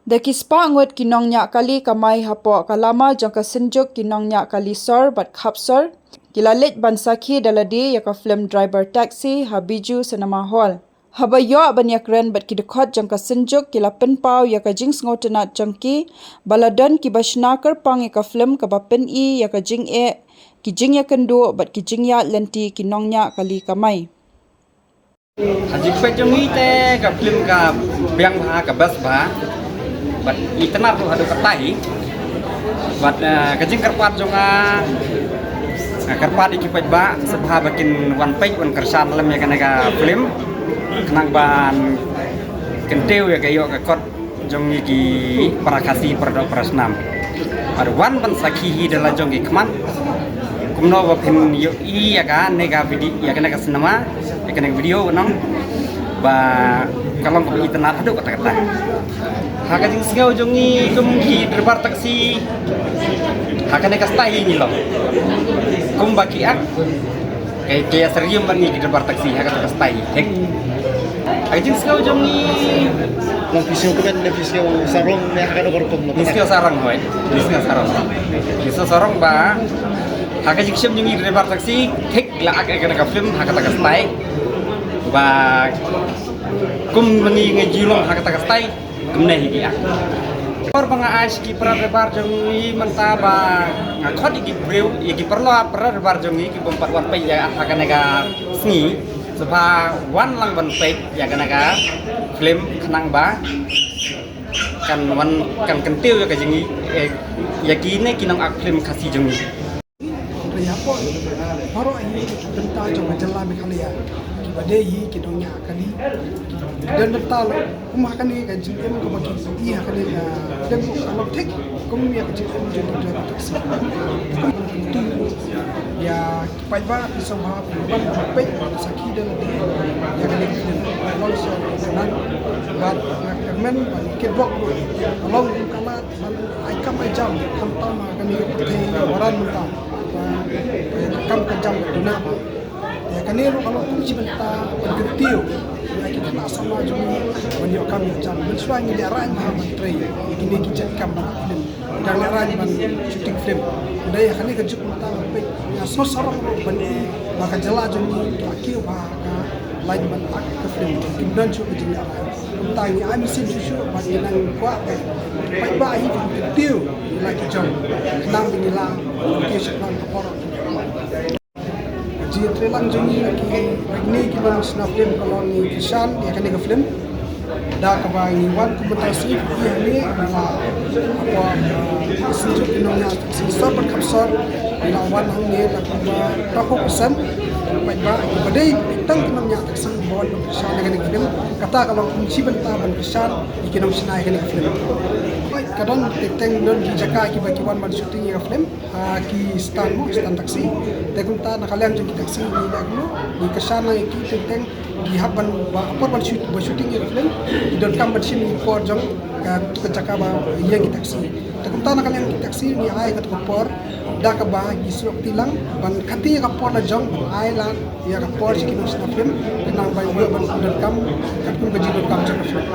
Dakispa ngot kinong nya kali kamai hapo kalama jangka senjuk kinong nya kali sor bat khapsor kilalit bansaki daladi yaka film driver taxi habiju senama hall habayo banyak ren bat kidekot jangka senjuk kila penpau yaka jing ngotenat jangki baladan kibashnakar pang yaka film kabapen I yaka jing kijing ya kendo bat kijing ya lenti kinong nya kali kamai Haji pejongi te ka film ka biang bha ka bas bha bat itna tu hadu katai bat kajing karpat jonga karpat iki pej ba sabha bakin one page one kersan lam ya kana ka film kenang ban kenteu ya kayo ka kot jongi ki parakasi perdok prasnam ar wan ban sakhi dala jongi kman kumno ba pin yo I ya ka nega video ya kana ka sinema ya kana video nang ba kalong ko itna hadu kata-kata haka jing singau jongi kumki derbar taksi haka ne kastai ni lo kum baki ak kaya serium bangi di derbar taksi haka kastai hek haka jing singau jongi Nafisio kumen nafisio sarong ne haka dokor kum nafisio sarong hoy nafisio sarong ba haka jing sim jongi di derbar taksi hek la ak ka film haka kastai ba kum bangi ngejilong haka kastai kumne higi ak or banga as ki prarebar jongi mantaba ngakot igi breu igi perlo prarebar jongi ki bompat wan pe ya hakanega sngi sapa wan lang ban pe ya kanaga film khnang ba kan wan kan kentiu ya kajengi ya kine kinang ak film kasi jongi Riapo baro ini tentang coba jalan kali ya badai kidongnya kali dan betal rumah kani kan jengem ko bagi iya kani dan kalau tek kum ya jengem jadi driver taksi ya kipai ba bisa ma ban pe saki dan ya kani kalau so sanan bat men kebok kalau kala ai kam ai jam kantama kani te waran muta kam kejam dunia ya kanero kalau kunci benta bergetiu ya kita nak sama juga banyak kami jam mensuai ni arah mah menteri ini kita kam film dan arah ban shooting film ada ya kani kerja mata pe ya sosarong bani maka jala jumi akiu ba lain ban ak ke film kimdan chu ke jini arah tentang ni ami sin chu bani nang kwa ke pai ba hi bergetiu lagi jam nang binila ke sekarang keporo Jadi trelang jongi ni kita nak film kalau ni kisan dia akan film dah kebangi wan kompetisi dia ni apa sejuk inonya sisa berkapsor bila wan hang ni tak berapa persen baik badai tang kinamnya taksan bawan kisan dengan film kata kalau kunci bentar kisan ikinam sinai dengan film kadang teng don di Jakarta ki wan ban shooting ya film ki stand taksi tekunta nakalian jeng taksi ni aglo ni kesana ki teng ki haban apa ban shooting ya film don kam ban sini por jong ke Jakarta ba ya ki taksi tekunta nakalian ki taksi ni ai kat por da ka ba ki suak tilang ban khati ka por na jong ai la ya ka por ki no film kenang ban ban don kam kat kun baji don kam jong film